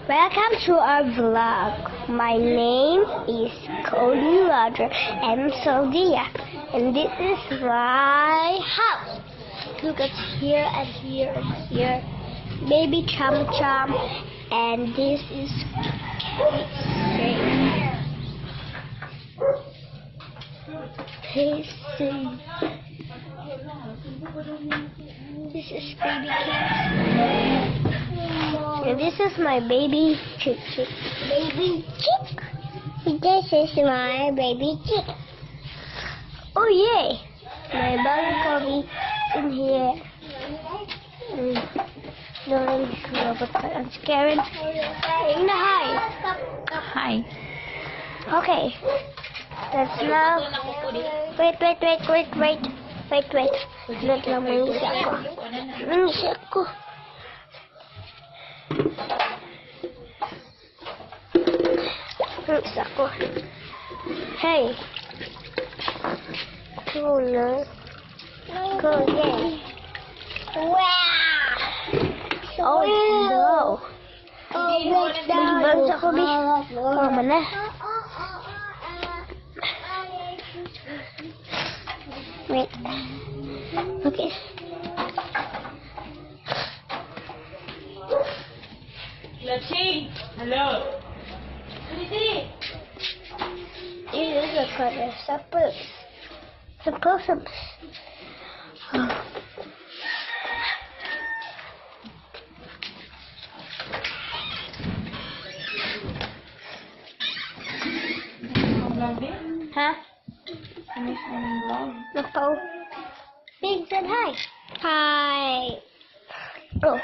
Welcome to our vlog. My name is Cody, Roger, and Sophia, and this is my house. Look at here and here and here. Baby Chum Chum, and this is Casey. This is baby Casey. And this is my baby chick. Baby chick. This is my baby chick. Oh yay! My balcony in here. No, but I'm scared. Say hi. Hi. Okay. Let's now. Wait. Let lang mangisi ako. Mangisi ako. Mangisi ako. Hey. Go na. Go again. Wow. Oh no. Bugs ako, bis. Oh, mana. Wait. Okay. Letty, hello. This is a color. Suppose. Huh? Nagpao. Big said hi. Hi. Oh.